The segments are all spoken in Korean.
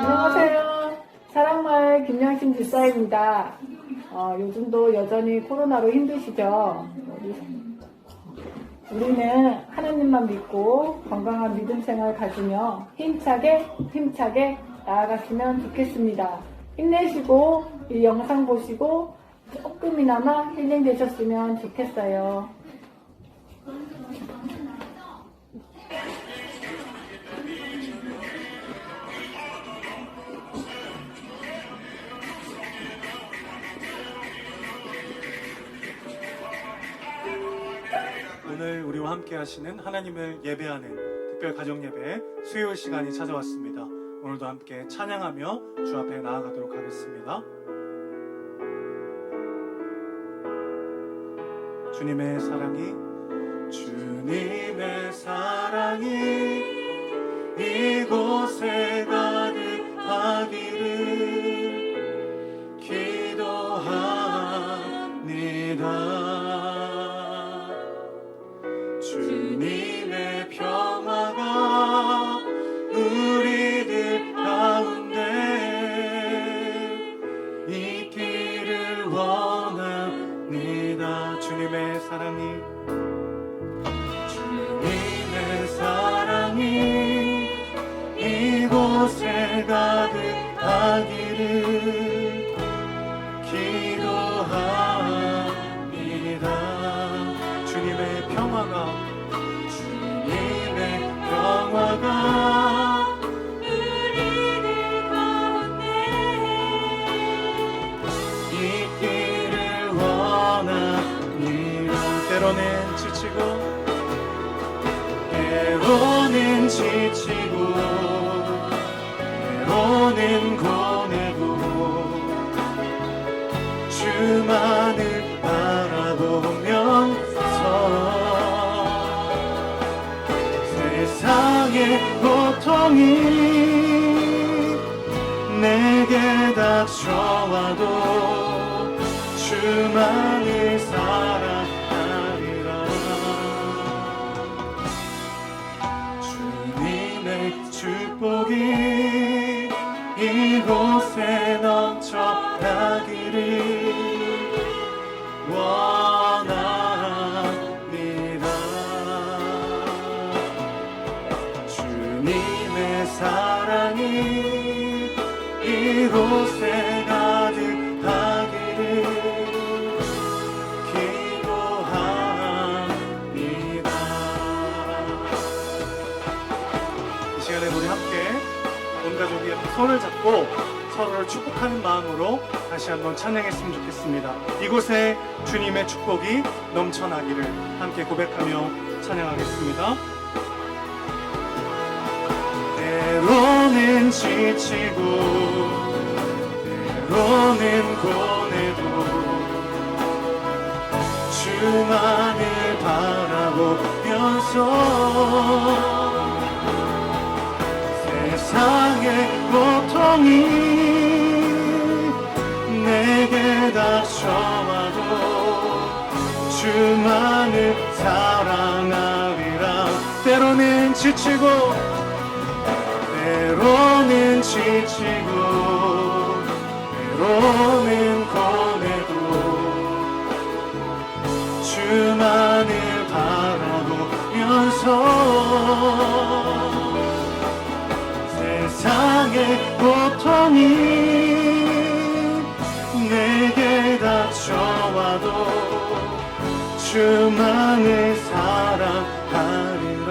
안녕하세요. 사랑마을 김양신 집사입니다. 요즘도 여전히 코로나로 힘드시죠? 우리는 하나님만 믿고 건강한 믿음 생활 가지며 힘차게 나아갔으면 좋겠습니다. 힘내시고 이 영상 보시고 조금이나마 힐링되셨으면 좋겠어요. 오늘 우리와 함께 하시는 하나님을 예배하는 특별 가정예배 수요일 시간이 찾아왔습니다. 오늘도 함께 찬양하며 주 앞에 나아가도록 하겠습니다. 주님의 사랑이 이곳에 가득하기를 기도합니다. 주님의 평화가 우리들 가운데 있기를 원합니다. 주님의 사랑이 이곳에 가득하기를 기도합니다. 주님의 평화가 우리들 가운데 있기를 원합니다. 때로는 지치고 때로는 고뇌고 주만을 바라보면서 세상의 고통이 내게 닥쳐와도 주만을 사랑하리라. 주님의 축복이 이곳에 넘쳐나기를 원합니다. 주님의 사랑이 이곳에 가득하기를 기도합니다. 이 시간에 우리 함께 온 가족이 손을 잡고 서로를 축복하는 마음으로 다시 한번 찬양했으면 좋겠습니다. 이곳에 주님의 축복이 넘쳐나기를 함께 고백하며 찬양하겠습니다. 때로는 지치고 때로는 고뇌도 주만을 바라보면서 세상의 고통이 내게 닥쳐와도 주만을 사랑하리라. 때로는 지치고 때로는 고뇌도 주만을 바라보면서 세상의 고통이 내게 닥쳐와도 주만을 사랑하리라.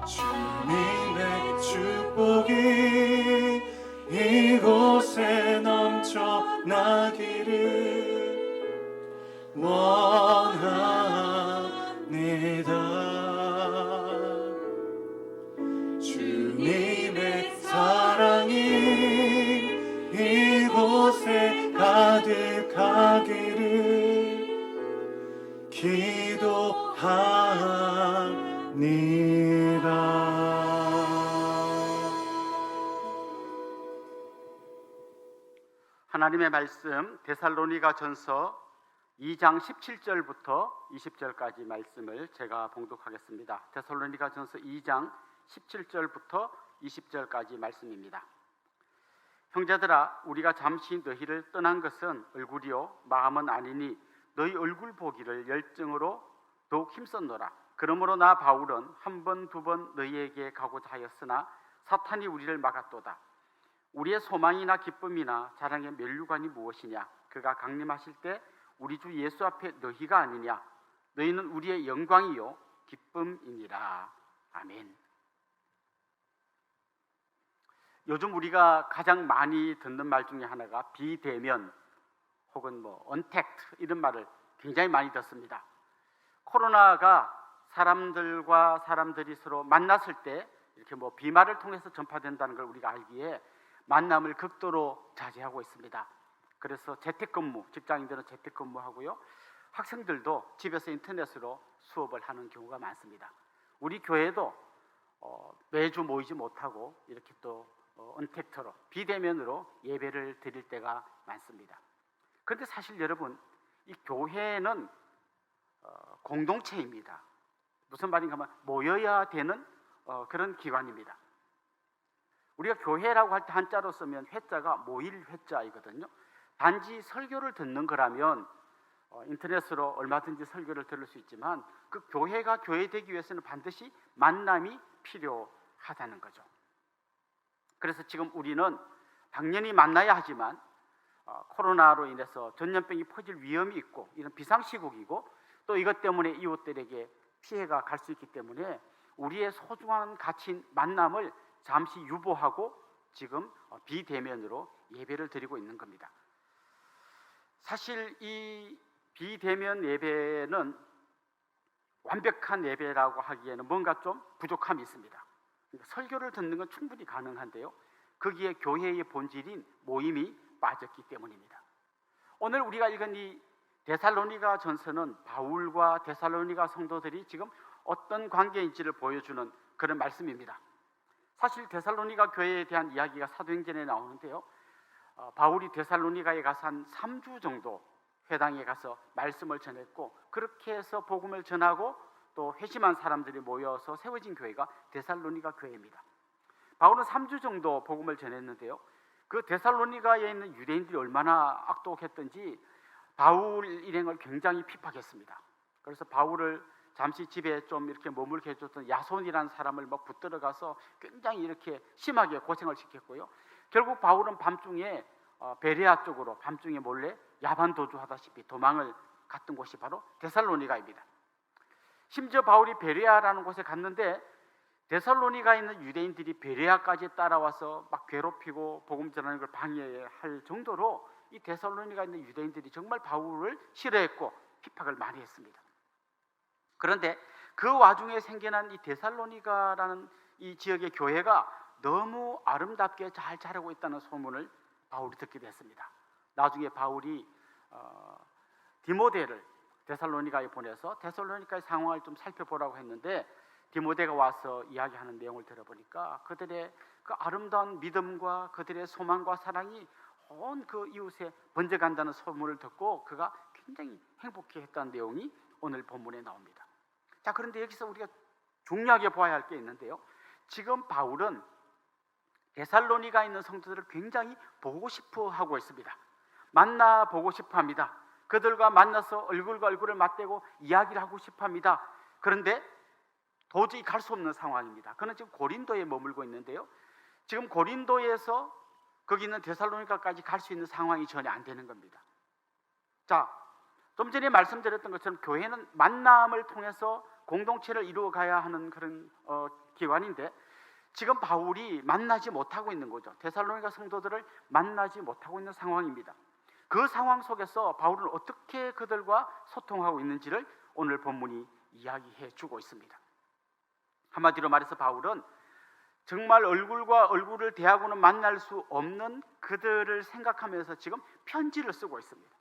주님의 축복이 이곳에 넘쳐나기를 원합니다. 하나님의 말씀 데살로니가전서 2장 17절부터 20절까지 말씀을 제가 봉독하겠습니다. 데살로니가전서 2장 17절부터 20절까지 말씀입니다. 형제들아, 우리가 잠시 너희를 떠난 것은 얼굴이요 마음은 아니니 너희 얼굴 보기를 열정으로 더욱 힘썼노라. 그러므로 나 바울은 한 번 두 번 너희에게 가고자 하였으나 사탄이 우리를 막았도다. 우리의 소망이나 기쁨이나 자랑의 면류관이 무엇이냐? 그가 강림하실 때 우리 주 예수 앞에 너희가 아니냐? 너희는 우리의 영광이요 기쁨이니라. 아멘. 요즘 우리가 가장 많이 듣는 말 중에 하나가 비대면 혹은 언택트 이런 말을 굉장히 많이 듣습니다. 코로나가 사람들과 사람들이 서로 만났을 때 이렇게 비말을 통해서 전파된다는 걸 우리가 알기에 만남을 극도로 자제하고 있습니다. 그래서 재택근무, 직장인들은 재택근무하고요. 학생들도 집에서 인터넷으로 수업을 하는 경우가 많습니다. 우리 교회도 매주 모이지 못하고 이렇게 또 언택트로 비대면으로 예배를 드릴 때가 많습니다. 그런데 사실 여러분, 이 교회는 공동체입니다. 무슨 말인가 하면 모여야 되는 그런 기관입니다. 우리가 교회라고 할 때 한자로 쓰면 회자가 모일 회자이거든요. 단지 설교를 듣는 거라면 인터넷으로 얼마든지 설교를 들을 수 있지만 그 교회가 교회되기 위해서는 반드시 만남이 필요하다는 거죠. 그래서 지금 우리는 당연히 만나야 하지만 코로나로 인해서 전염병이 퍼질 위험이 있고 이런 비상시국이고 또 이것 때문에 이웃들에게 피해가 갈 수 있기 때문에 우리의 소중한 가치인 만남을 잠시 유보하고 지금 비대면으로 예배를 드리고 있는 겁니다. 사실 이 비대면 예배는 완벽한 예배라고 하기에는 뭔가 좀 부족함이 있습니다. 그러니까 설교를 듣는 건 충분히 가능한데요, 거기에 교회의 본질인 모임이 빠졌기 때문입니다. 오늘 우리가 읽은 이 데살로니가 전서는 바울과 데살로니가 성도들이 지금 어떤 관계인지를 보여주는 그런 말씀입니다. 사실 데살로니가 교회에 대한 이야기가 사도행전에 나오는데요, 바울이 데살로니가에 가서 한 3주 정도 회당에 가서 말씀을 전했고 그렇게 해서 복음을 전하고 또 회심한 사람들이 모여서 세워진 교회가 데살로니가 교회입니다. 바울은 3주 정도 복음을 전했는데요, 그 데살로니가에 있는 유대인들이 얼마나 악독했던지 바울 일행을 굉장히 핍박했습니다. 그래서 바울을 잠시 집에 좀 이렇게 머물게 해줬던 야손이라는 사람을 막 붙들어가서 굉장히 이렇게 심하게 고생을 시켰고요. 결국 바울은 밤중에 베레아 쪽으로 밤중에 몰래 야반 도주하다시피 도망을 갔던 곳이 바로 데살로니가입니다. 심지어 바울이 베레아라는 곳에 갔는데 데살로니가에 있는 유대인들이 베레아까지 따라와서 막 괴롭히고 복음 전하는 걸 방해할 정도로 이 데살로니가에 있는 유대인들이 정말 바울을 싫어했고 핍박을 많이 했습니다. 그런데 그 와중에 생겨난 이 데살로니가라는 이 지역의 교회가 너무 아름답게 잘 자라고 있다는 소문을 바울이 듣게 됐습니다. 나중에 바울이 디모데를 데살로니가에 보내서 데살로니가의 상황을 좀 살펴보라고 했는데 디모데가 와서 이야기하는 내용을 들어보니까 그들의 그 아름다운 믿음과 그들의 소망과 사랑이 온 그 이웃에 번져간다는 소문을 듣고 그가 굉장히 행복해했다는 내용이 오늘 본문에 나옵니다. 자, 그런데 여기서 우리가 중요하게 보아야 할 게 있는데요, 지금 바울은 데살로니가에 있는 성도들을 굉장히 보고 싶어 하고 있습니다. 만나보고 싶어 합니다. 그들과 만나서 얼굴과 얼굴을 맞대고 이야기를 하고 싶어 합니다. 그런데 도저히 갈 수 없는 상황입니다. 그는 지금 고린도에 머물고 있는데요, 지금 고린도에서 거기 있는 데살로니가까지 갈 수 있는 상황이 전혀 안 되는 겁니다. 자, 좀 전에 말씀드렸던 것처럼 교회는 만남을 통해서 공동체를 이루어가야 하는 그런 기관인데 지금 바울이 만나지 못하고 있는 거죠. 데살로니가 성도들을 만나지 못하고 있는 상황입니다. 그 상황 속에서 바울은 어떻게 그들과 소통하고 있는지를 오늘 본문이 이야기해 주고 있습니다. 한마디로 말해서 바울은 정말 얼굴과 얼굴을 대하고는 만날 수 없는 그들을 생각하면서 지금 편지를 쓰고 있습니다.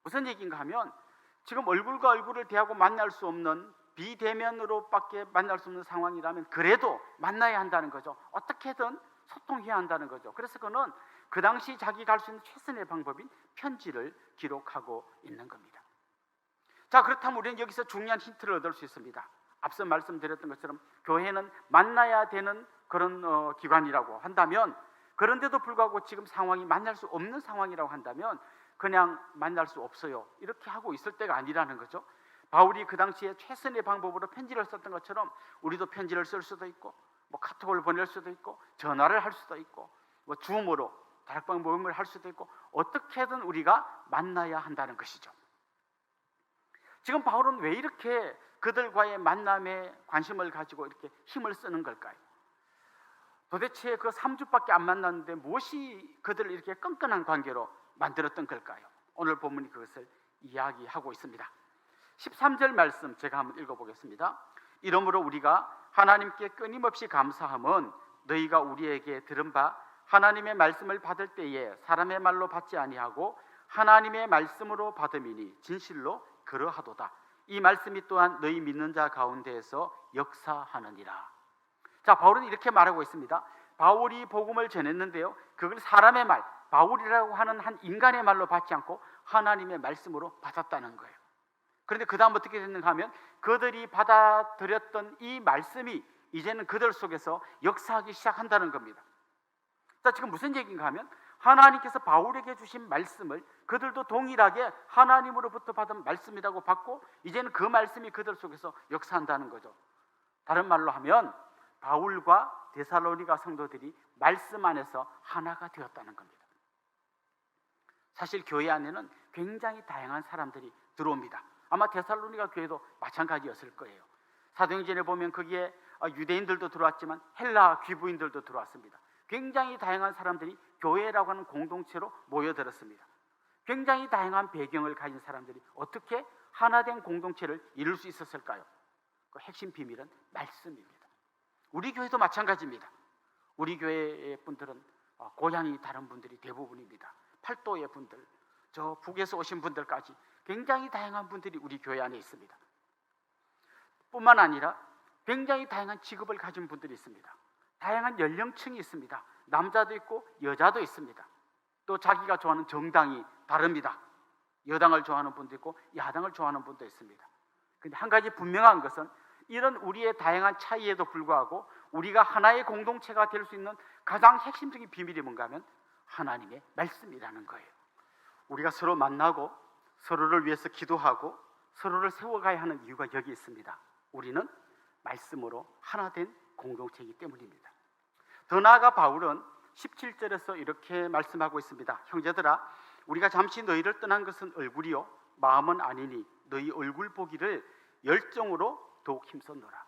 무슨 얘기인가 하면 지금 얼굴과 얼굴을 대하고 만날 수 없는 비대면으로밖에 만날 수 없는 상황이라면 그래도 만나야 한다는 거죠. 어떻게든 소통해야 한다는 거죠. 그래서 그는 그 당시 자기가 할 수 있는 최선의 방법인 편지를 기록하고 있는 겁니다. 자, 그렇다면 우리는 여기서 중요한 힌트를 얻을 수 있습니다. 앞서 말씀드렸던 것처럼 교회는 만나야 되는 그런 기관이라고 한다면, 그런데도 불구하고 지금 상황이 만날 수 없는 상황이라고 한다면 그냥 만날 수 없어요 이렇게 하고 있을 때가 아니라는 거죠. 바울이 그 당시에 최선의 방법으로 편지를 썼던 것처럼 우리도 편지를 쓸 수도 있고, 뭐 카톡을 보낼 수도 있고, 전화를 할 수도 있고, 뭐 줌으로 다락방 모임을 할 수도 있고, 어떻게든 우리가 만나야 한다는 것이죠. 지금 바울은 왜 이렇게 그들과의 만남에 관심을 가지고 이렇게 힘을 쓰는 걸까요? 도대체 그 3주밖에 안 만났는데 무엇이 그들을 이렇게 끈끈한 관계로 만들었던 걸까요? 오늘 본문이 그것을 이야기하고 있습니다. 13절 말씀 제가 한번 읽어보겠습니다. 이러므로 우리가 하나님께 끊임없이 감사함은 너희가 우리에게 들은 바 하나님의 말씀을 받을 때에 사람의 말로 받지 아니하고 하나님의 말씀으로 받음이니 진실로 그러하도다. 이 말씀이 또한 너희 믿는 자 가운데에서 역사하느니라. 자, 바울은 이렇게 말하고 있습니다. 바울이 복음을 전했는데요, 그걸 사람의 말, 바울이라고 하는 한 인간의 말로 받지 않고 하나님의 말씀으로 받았다는 거예요. 그런데 그 다음 어떻게 됐는가 하면 그들이 받아들였던 이 말씀이 이제는 그들 속에서 역사하기 시작한다는 겁니다. 자, 지금 무슨 얘기인가 하면 하나님께서 바울에게 주신 말씀을 그들도 동일하게 하나님으로부터 받은 말씀이라고 받고 이제는 그 말씀이 그들 속에서 역사한다는 거죠. 다른 말로 하면 바울과 데살로니가 성도들이 말씀 안에서 하나가 되었다는 겁니다. 사실 교회 안에는 굉장히 다양한 사람들이 들어옵니다. 아마 데살로니가 교회도 마찬가지였을 거예요. 사도행전에 보면 거기에 유대인들도 들어왔지만 헬라 귀부인들도 들어왔습니다. 굉장히 다양한 사람들이 교회라고 하는 공동체로 모여들었습니다. 굉장히 다양한 배경을 가진 사람들이 어떻게 하나된 공동체를 이룰 수 있었을까요? 그 핵심 비밀은 말씀입니다. 우리 교회도 마찬가지입니다. 우리 교회의 분들은 고향이 다른 분들이 대부분입니다. 팔도의 분들, 저 북에서 오신 분들까지 굉장히 다양한 분들이 우리 교회 안에 있습니다. 뿐만 아니라 굉장히 다양한 직업을 가진 분들이 있습니다. 다양한 연령층이 있습니다. 남자도 있고 여자도 있습니다. 또 자기가 좋아하는 정당이 다릅니다. 여당을 좋아하는 분도 있고 야당을 좋아하는 분도 있습니다. 그런데 한 가지 분명한 것은 이런 우리의 다양한 차이에도 불구하고 우리가 하나의 공동체가 될 수 있는 가장 핵심적인 비밀이 뭔가 하면 하나님의 말씀이라는 거예요. 우리가 서로 만나고 서로를 위해서 기도하고 서로를 세워가야 하는 이유가 여기 있습니다. 우리는 말씀으로 하나 된 공동체이기 때문입니다. 더 나아가 바울은 17절에서 이렇게 말씀하고 있습니다. 형제들아, 우리가 잠시 너희를 떠난 것은 얼굴이요 마음은 아니니 너희 얼굴 보기를 열정으로 더욱 힘썼노라.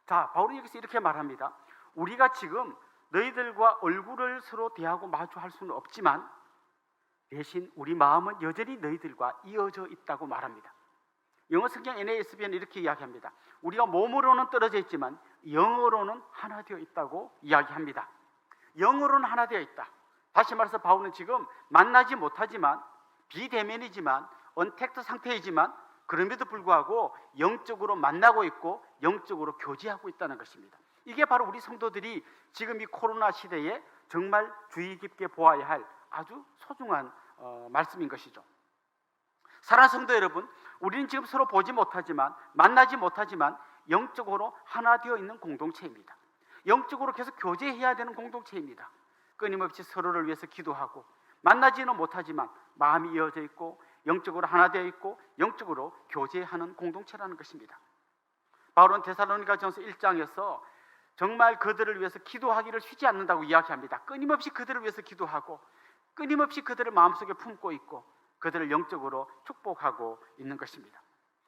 자, 바울은 여기서 이렇게 말합니다. 우리가 지금 너희들과 얼굴을 서로 대하고 마주할 수는 없지만 대신 우리 마음은 여전히 너희들과 이어져 있다고 말합니다. 영어 성경 NASB는 이렇게 이야기합니다. 우리가 몸으로는 떨어져 있지만 영어로는 하나 되어 있다고 이야기합니다. 영어로는 하나 되어 있다. 다시 말해서 바울은 지금 만나지 못하지만 비대면이지만 언택트 상태이지만 그럼에도 불구하고 영적으로 만나고 있고 영적으로 교제하고 있다는 것입니다. 이게 바로 우리 성도들이 지금 이 코로나 시대에 정말 주의 깊게 보아야 할 아주 소중한 말씀인 것이죠. 사랑하는 성도 여러분, 우리는 지금 서로 보지 못하지만 만나지 못하지만 영적으로 하나 되어 있는 공동체입니다. 영적으로 계속 교제해야 되는 공동체입니다. 끊임없이 서로를 위해서 기도하고 만나지는 못하지만 마음이 이어져 있고 영적으로 하나 되어 있고 영적으로 교제하는 공동체라는 것입니다. 바울은 데살로니가전서 1장에서 정말 그들을 위해서 기도하기를 쉬지 않는다고 이야기합니다. 끊임없이 그들을 위해서 기도하고 끊임없이 그들을 마음속에 품고 있고 그들을 영적으로 축복하고 있는 것입니다.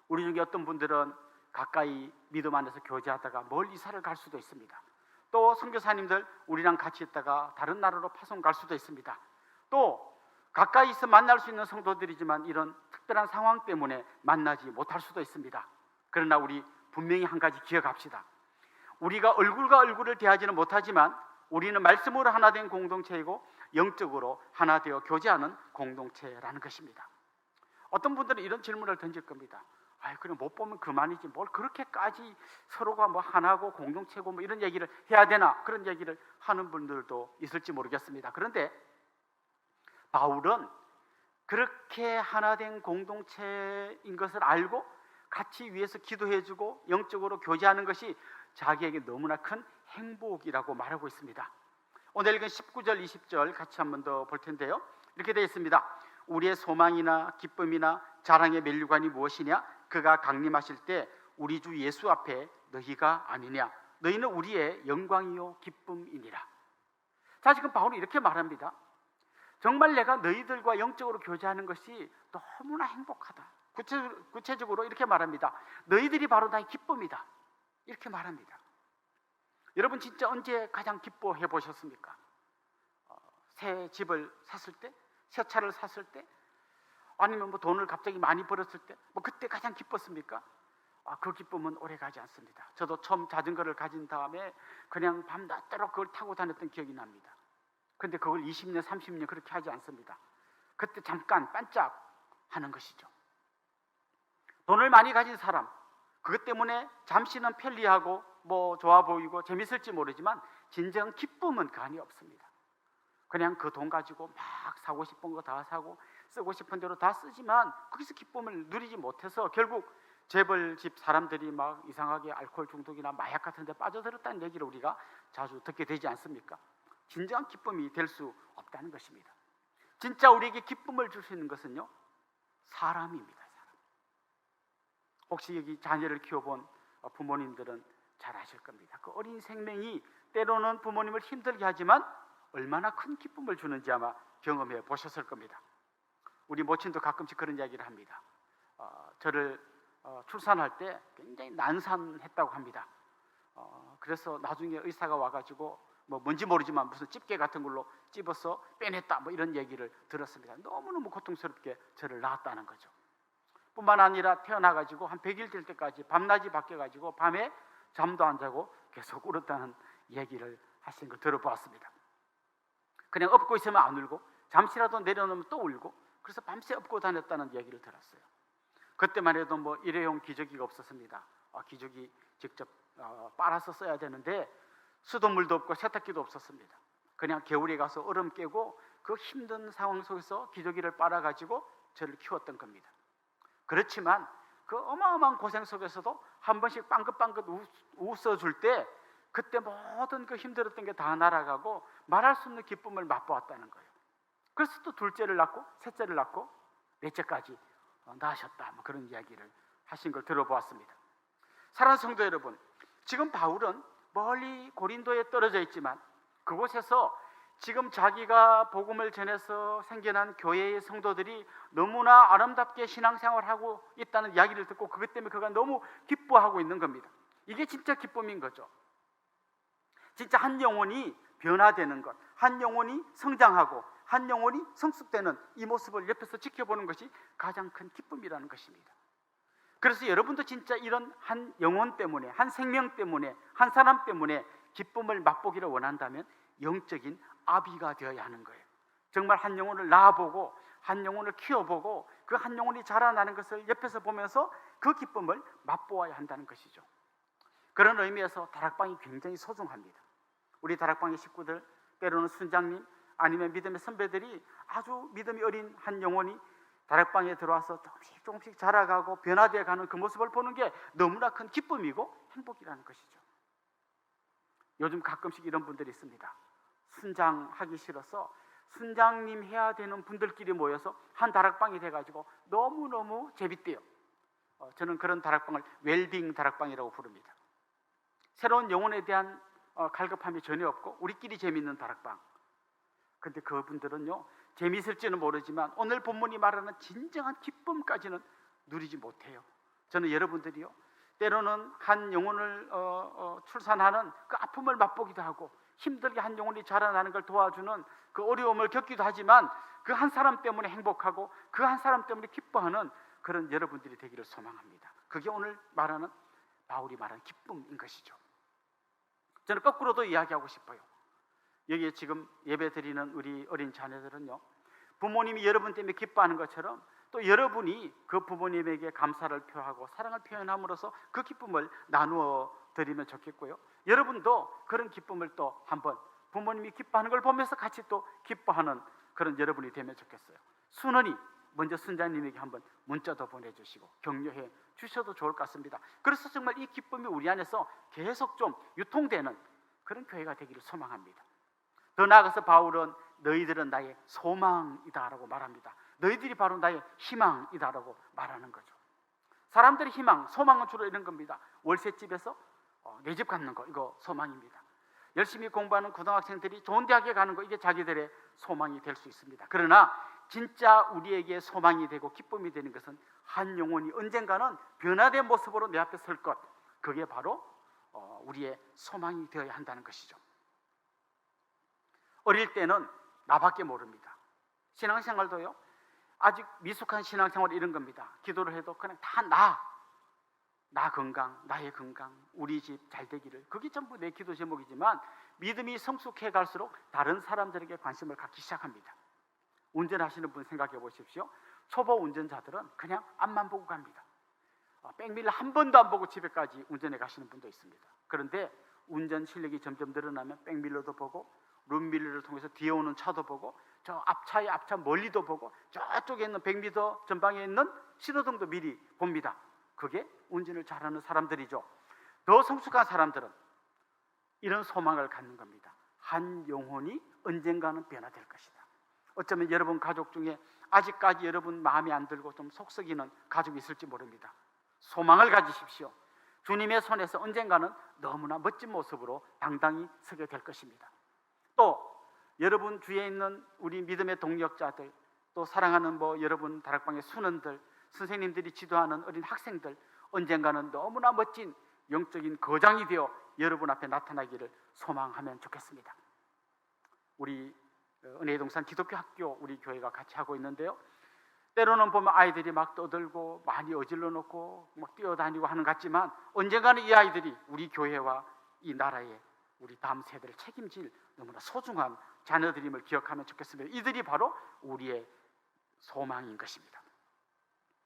우리 중에 어떤 분들은 가까이 믿음 안에서 교제하다가 멀리 이사를 갈 수도 있습니다. 또 선교사님들 우리랑 같이 있다가 다른 나라로 파송 갈 수도 있습니다. 또 가까이 있어 만날 수 있는 성도들이지만 이런 특별한 상황 때문에 만나지 못할 수도 있습니다. 그러나 우리 분명히 한 가지 기억합시다. 우리가 얼굴과 얼굴을 대하지는 못하지만 우리는 말씀으로 하나 된 공동체이고 영적으로 하나 되어 교제하는 공동체라는 것입니다. 어떤 분들은 이런 질문을 던질 겁니다. 아이, 그냥 못 보면 그만이지 뭘 그렇게까지 서로가 뭐 하나고 공동체고 뭐 이런 얘기를 해야 되나, 그런 얘기를 하는 분들도 있을지 모르겠습니다. 그런데 바울은 그렇게 하나된 공동체인 것을 알고 같이 위해서 기도해주고 영적으로 교제하는 것이 자기에게 너무나 큰 행복이라고 말하고 있습니다. 오늘 읽은 19절 20절 같이 한 번 더 볼 텐데요. 이렇게 되어 있습니다. 우리의 소망이나 기쁨이나 자랑의 면류관이 무엇이냐? 그가 강림하실 때 우리 주 예수 앞에 너희가 아니냐? 너희는 우리의 영광이요 기쁨이니라. 자, 지금 바울이 이렇게 말합니다. 정말 내가 너희들과 영적으로 교제하는 것이 너무나 행복하다. 구체적으로 이렇게 말합니다. 너희들이 바로 나의 기쁨이다. 이렇게 말합니다. 여러분 진짜 언제 가장 기뻐해 보셨습니까? 새 집을 샀을 때, 새 차를 샀을 때, 아니면 뭐 돈을 갑자기 많이 벌었을 때, 뭐 그때 가장 기뻤습니까? 그 기쁨은 오래 가지 않습니다. 저도 처음 자전거를 가진 다음에 그냥 밤낮도록 그걸 타고 다녔던 기억이 납니다. 그런데 그걸 20년, 30년 그렇게 하지 않습니다. 그때 잠깐 반짝 하는 것이죠. 돈을 많이 가진 사람, 그것 때문에 잠시는 편리하고 뭐 좋아 보이고 재밌을지 모르지만 진정 기쁨은 그 안에 없습니다. 그냥 그 돈 가지고 막 사고 싶은 거 다 사고 쓰고 싶은 대로 다 쓰지만 거기서 기쁨을 누리지 못해서 결국 재벌집 사람들이 막 이상하게 알코올 중독이나 마약 같은 데 빠져들었다는 얘기를 우리가 자주 듣게 되지 않습니까? 진정한 기쁨이 될 수 없다는 것입니다. 진짜 우리에게 기쁨을 줄 수 있는 것은요, 사람입니다. 사람. 혹시 여기 자녀를 키워본 부모님들은 잘 아실 겁니다. 그 어린 생명이 때로는 부모님을 힘들게 하지만 얼마나 큰 기쁨을 주는지 아마 경험해 보셨을 겁니다. 우리 모친도 가끔씩 그런 이야기를 합니다. 저를 출산할 때 굉장히 난산했다고 합니다. 그래서 나중에 의사가 와가지고 뭐 뭔지 모르지만 무슨 집게 같은 걸로 찝어서 빼냈다 뭐 이런 얘기를 들었습니다. 너무너무 고통스럽게 저를 낳았다는 거죠. 뿐만 아니라 태어나가지고 한 100일 될 때까지 밤낮이 바뀌어가지고 밤에 잠도 안 자고 계속 울었다는 얘기를 하신 걸 들어보았습니다. 그냥 업고 있으면 안 울고 잠시라도 내려놓으면 또 울고, 그래서 밤새 업고 다녔다는 얘기를 들었어요. 그때만 해도 뭐 일회용 기저귀가 없었습니다. 기저귀 직접 빨아서 써야 되는데 수돗물도 없고 세탁기도 없었습니다. 그냥 겨울에 가서 얼음 깨고 그 힘든 상황 속에서 기저귀를 빨아가지고 저를 키웠던 겁니다. 그렇지만 그 어마어마한 고생 속에서도 한 번씩 빵긋빵긋 웃어줄 때 그때 모든 그 힘들었던 게 다 날아가고 말할 수 없는 기쁨을 맛보았다는 거예요. 그래서 또 둘째를 낳고 셋째를 낳고 넷째까지 낳으셨다, 뭐 그런 이야기를 하신 걸 들어보았습니다. 사랑하는 성도 여러분, 지금 바울은 멀리 고린도에 떨어져 있지만 그곳에서 지금 자기가 복음을 전해서 생겨난 교회의 성도들이 너무나 아름답게 신앙생활하고 있다는 이야기를 듣고 그것 때문에 그가 너무 기뻐하고 있는 겁니다. 이게 진짜 기쁨인 거죠. 진짜 한 영혼이 변화되는 것, 한 영혼이 성장하고 한 영혼이 성숙되는 이 모습을 옆에서 지켜보는 것이 가장 큰 기쁨이라는 것입니다. 그래서 여러분도 진짜 이런 한 영혼 때문에, 한 생명 때문에, 한 사람 때문에 기쁨을 맛보기를 원한다면 영적인 아비가 되어야 하는 거예요. 정말 한 영혼을 낳아보고 한 영혼을 키워보고 그 한 영혼이 자라나는 것을 옆에서 보면서 그 기쁨을 맛보아야 한다는 것이죠. 그런 의미에서 다락방이 굉장히 소중합니다. 우리 다락방의 식구들, 때로는 순장님 아니면 믿음의 선배들이 아주 믿음이 어린 한 영혼이 다락방에 들어와서 조금씩 자라가고 변화되어 가는 그 모습을 보는 게 너무나 큰 기쁨이고 행복이라는 것이죠. 요즘 가끔씩 이런 분들이 있습니다. 순장하기 싫어서 순장님 해야 되는 분들끼리 모여서 한 다락방이 돼가지고 너무너무 재밌대요. 저는 그런 다락방을 웰빙 다락방이라고 부릅니다. 새로운 영혼에 대한 갈급함이 전혀 없고 우리끼리 재밌는 다락방. 근데 그분들은요, 재미있을지는 모르지만 오늘 본문이 말하는 진정한 기쁨까지는 누리지 못해요. 저는 여러분들이요, 때로는 한 영혼을 출산하는 그 아픔을 맛보기도 하고 힘들게 한 영혼이 자라나는 걸 도와주는 그 어려움을 겪기도 하지만 그 한 사람 때문에 행복하고 그 한 사람 때문에 기뻐하는 그런 여러분들이 되기를 소망합니다. 그게 오늘 말하는, 바울이 말하는 기쁨인 것이죠. 저는 거꾸로도 이야기하고 싶어요. 여기에 지금 예배 드리는 우리 어린 자녀들은요, 부모님이 여러분 때문에 기뻐하는 것처럼 또 여러분이 그 부모님에게 감사를 표하고 사랑을 표현함으로써 그 기쁨을 나누어 드리면 좋겠고요. 여러분도 그런 기쁨을 또 한번 부모님이 기뻐하는 걸 보면서 같이 또 기뻐하는 그런 여러분이 되면 좋겠어요. 순원이 먼저 순자님에게 한번 문자도 보내주시고 격려해 주셔도 좋을 것 같습니다. 그래서 정말 이 기쁨이 우리 안에서 계속 좀 유통되는 그런 교회가 되기를 소망합니다. 더 나아가서 바울은 너희들은 나의 소망이다라고 말합니다. 너희들이 바로 나의 희망이다라고 말하는 거죠. 사람들의 희망, 소망은 주로 이런 겁니다. 월세집에서 내 집 갖는 거, 이거 소망입니다. 열심히 공부하는 고등학생들이 좋은 대학에 가는 거, 이게 자기들의 소망이 될 수 있습니다. 그러나 진짜 우리에게 소망이 되고 기쁨이 되는 것은 한 영혼이 언젠가는 변화된 모습으로 내 앞에 설 것, 그게 바로 우리의 소망이 되어야 한다는 것이죠. 어릴 때는 나밖에 모릅니다. 신앙생활도요, 아직 미숙한 신앙생활 이런 겁니다. 기도를 해도 그냥 다 나 건강, 나의 건강, 우리 집 잘 되기를, 그게 전부 내 기도 제목이지만 믿음이 성숙해 갈수록 다른 사람들에게 관심을 갖기 시작합니다. 운전하시는 분 생각해 보십시오. 초보 운전자들은 그냥 앞만 보고 갑니다. 백밀러 한 번도 안 보고 집에까지 운전해 가시는 분도 있습니다. 그런데 운전 실력이 점점 늘어나면 백밀러도 보고 룸밀러를 통해서 뒤에 오는 차도 보고 저 앞차의 앞차 멀리도 보고 저쪽에 있는 100m 전방에 있는 신호등도 미리 봅니다. 그게 운전을 잘하는 사람들이죠. 더 성숙한 사람들은 이런 소망을 갖는 겁니다. 한 영혼이 언젠가는 변화될 것이다. 어쩌면 여러분 가족 중에 아직까지 여러분 마음에 안 들고 좀 속썩이는 가족이 있을지 모릅니다. 소망을 가지십시오. 주님의 손에서 언젠가는 너무나 멋진 모습으로 당당히 서게 될 것입니다. 또 여러분 주위에 있는 우리 믿음의 동력자들, 또 사랑하는 여러분 다락방의 순원들, 선생님들이 지도하는 어린 학생들, 언젠가는 너무나 멋진 영적인 거장이 되어 여러분 앞에 나타나기를 소망하면 좋겠습니다. 우리 은혜의 동산 기독교 학교 우리 교회가 같이 하고 있는데요, 때로는 보면 아이들이 막 떠들고 많이 어질러 놓고 막 뛰어다니고 하는 것 같지만 언젠가는 이 아이들이 우리 교회와 이 나라의 우리 다음 세대를 책임질 너무나 소중한 자녀들임을 기억하면 좋겠습니다. 이들이 바로 우리의 소망인 것입니다.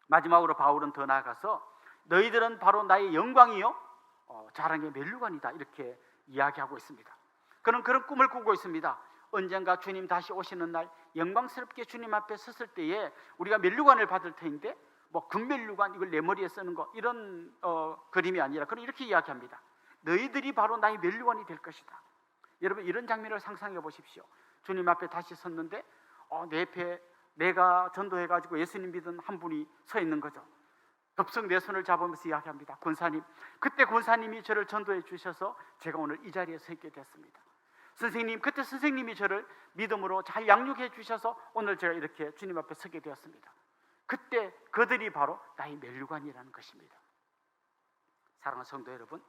마지막으로 바울은 더 나아가서 너희들은 바로 나의 영광이요 자랑의 면류관이다, 이렇게 이야기하고 있습니다. 그는 그런 꿈을 꾸고 있습니다. 언젠가 주님 다시 오시는 날 영광스럽게 주님 앞에 섰을 때에 우리가 면류관을 받을 터인데 금면류관, 이걸 내 머리에 쓰는 거, 이런 그림이 아니라 그는 이렇게 이야기합니다. 너희들이 바로 나의 면류관이 될 것이다. 여러분 이런 장면을 상상해 보십시오. 주님 앞에 다시 섰는데 내 옆에 내가 전도해가지고 예수님 믿은 한 분이 서 있는 거죠. 덥석 내 손을 잡으면서 이야기합니다. 권사님, 그때 권사님이 저를 전도해 주셔서 제가 오늘 이 자리에 서 있게 됐습니다. 선생님, 그때 선생님이 저를 믿음으로 잘 양육해 주셔서 오늘 제가 이렇게 주님 앞에 서게 되었습니다. 그때 그들이 바로 나의 면류관이라는 것입니다. 사랑하는 성도 여러분,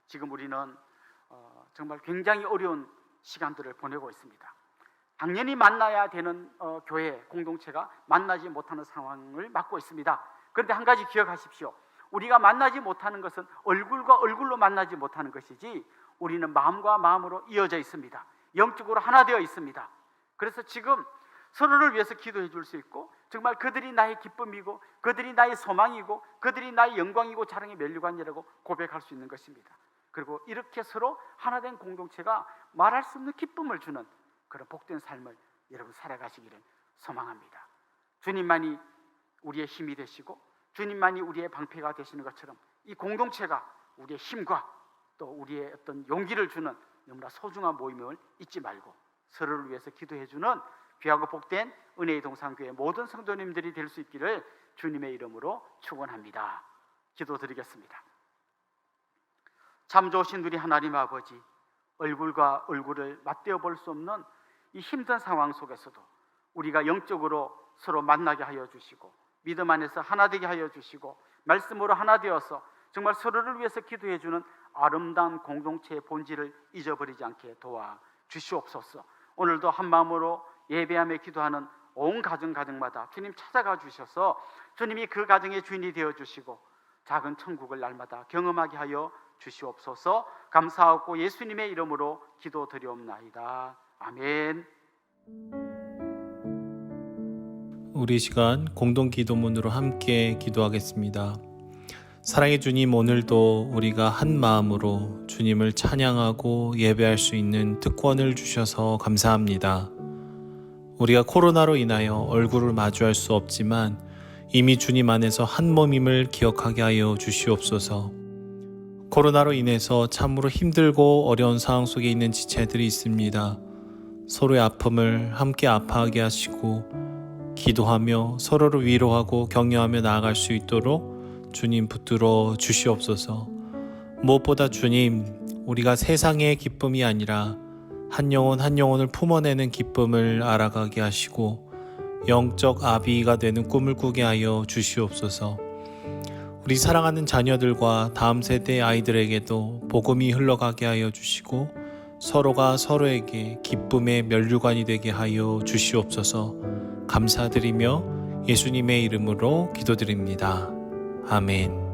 지금 우리는 정말 굉장히 어려운 시간들을 보내고 있습니다. 당연히 만나야 되는 교회 공동체가 만나지 못하는 상황을 맞고 있습니다. 그런데 한 가지 기억하십시오. 우리가 만나지 못하는 것은 얼굴과 얼굴로 만나지 못하는 것이지 우리는 마음과 마음으로 이어져 있습니다. 영적으로 하나 되어 있습니다. 그래서 지금 서로를 위해서 기도해 줄 수 있고, 정말 그들이 나의 기쁨이고 그들이 나의 소망이고 그들이 나의 영광이고 자랑의 면류관이라고 고백할 수 있는 것입니다. 그리고 이렇게 서로 하나 된 공동체가 말할 수 없는 기쁨을 주는 그런 복된 삶을 여러분 살아가시기를 소망합니다. 주님만이 우리의 힘이 되시고 주님만이 우리의 방패가 되시는 것처럼 이 공동체가 우리의 힘과 또 우리의 어떤 용기를 주는 너무나 소중한 모임을 잊지 말고 서로를 위해서 기도해주는 귀하고 복된 은혜의 동산교회 모든 성도님들이 될 수 있기를 주님의 이름으로 축원합니다. 기도드리겠습니다. 참 좋으신 우리 하나님 아버지, 얼굴과 얼굴을 맞대어 볼 수 없는 이 힘든 상황 속에서도 우리가 영적으로 서로 만나게 하여 주시고 믿음 안에서 하나 되게 하여 주시고 말씀으로 하나 되어서 정말 서로를 위해서 기도해 주는 아름다운 공동체의 본질을 잊어버리지 않게 도와 주시옵소서. 오늘도 한 마음으로 예배하며 기도하는 온 가정마다 주님 찾아가 주셔서 주님이 그 가정의 주인이 되어 주시고 작은 천국을 날마다 경험하게 하여 주시옵소서. 감사하고 예수님의 이름으로 기도드리옵나이다. 아멘. 우리 시간 공동 기도문으로 함께 기도하겠습니다. 사랑의 주님, 오늘도 우리가 한 마음으로 주님을 찬양하고 예배할 수 있는 특권을 주셔서 감사합니다. 우리가 코로나로 인하여 얼굴을 마주할 수 없지만 이미 주님 안에서 한 몸임을 기억하게 하여 주시옵소서. 코로나로 인해서 참으로 힘들고 어려운 상황 속에 있는 지체들이 있습니다. 서로의 아픔을 함께 아파하게 하시고 기도하며 서로를 위로하고 격려하며 나아갈 수 있도록 주님 붙들어 주시옵소서. 무엇보다 주님, 우리가 세상의 기쁨이 아니라 한 영혼 한 영혼을 품어내는 기쁨을 알아가게 하시고 영적 아비가 되는 꿈을 꾸게 하여 주시옵소서. 우리 사랑하는 자녀들과 다음 세대 아이들에게도 복음이 흘러가게 하여 주시고 서로가 서로에게 기쁨의 면류관이 되게 하여 주시옵소서. 감사드리며 예수님의 이름으로 기도드립니다. 아멘.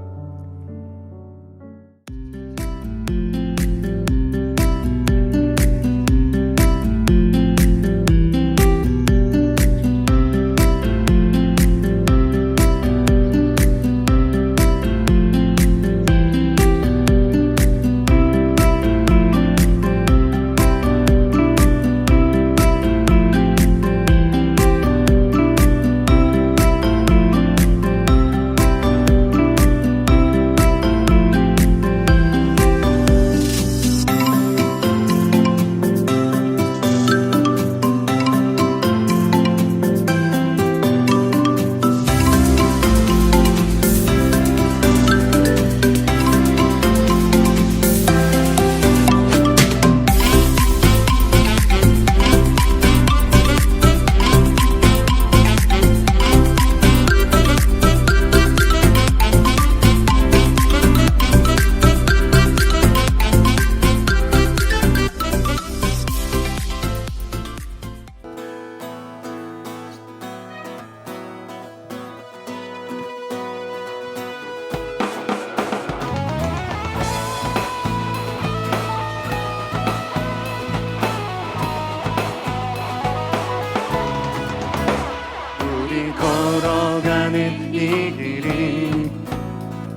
걸어가는 이 길이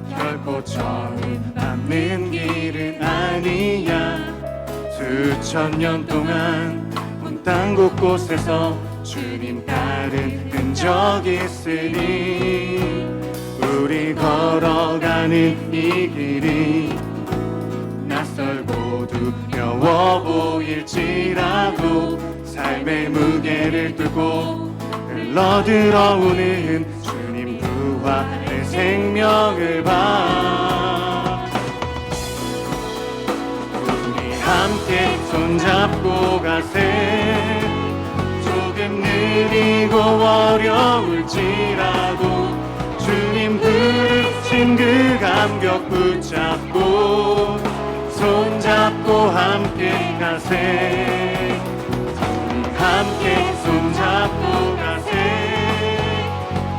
결코 처음 남는 길은 아니야. 수천 년 동안 온 땅 곳곳에서 주님 따른 흔적이 있으니 우리 걸어가는 이 길이 낯설고 두려워 보일지라도 삶의 무게를 뚫고 흘러들어오는 주님 부활의 생명을 봐. 우리 함께 손잡고 가세. 조금 느리고 어려울지라도 주님 부르신 그 감격 붙잡고 손잡고 함께 가세. 우리 함께 손잡고 가세.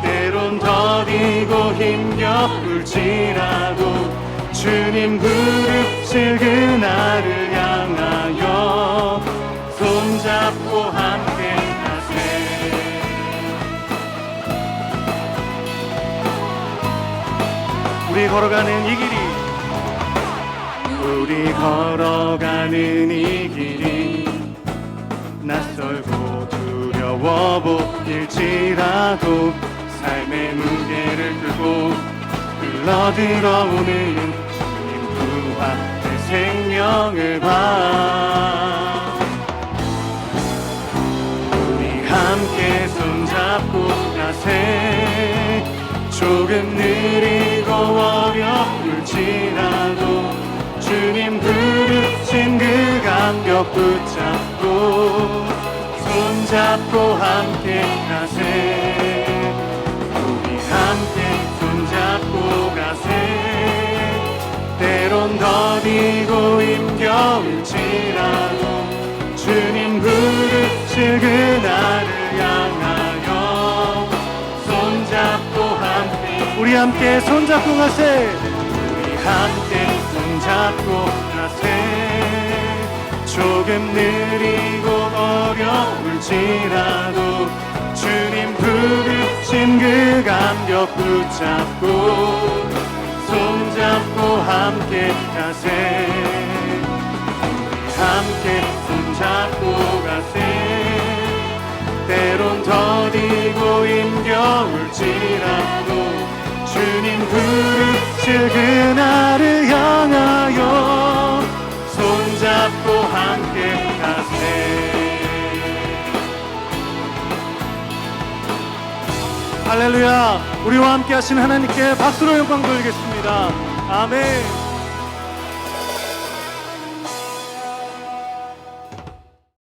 때론 더디고 힘겨울지라도 주님 부르실 그날을 향하여 손잡고 함께 가세. 우리 걸어가는 이 길이 우리 걸어가는 이 길이 낯설고 두려워 보일지라도 삶의 무게를 들고 흘러들어오는 주님 부활의 생명을 봐. 우리 함께 손잡고 가세. 조금 느리고 어려울지라도 주님 부르신 그 감격 붙잡고 손잡고 함께 가세. 우리 함께 손잡고 가세. 때론 더디고 힘겨울지라도 주님 부르실 그날을 향하여 손잡고 함께 우리 함께 손잡고 가세. 우리 함께 손잡고 가세. 조금 느리고 어려울지라도 주님 부르신 그 감격 붙잡고 손잡고 함께 가세 함께 손잡고 가세 때론 더디고 힘겨울지라도 주님 부르실 그날을 향하여 손잡고 함께 가세 할렐루야. 우리와 함께 하신 하나님께 박수로 영광 돌리겠습니다. 아멘.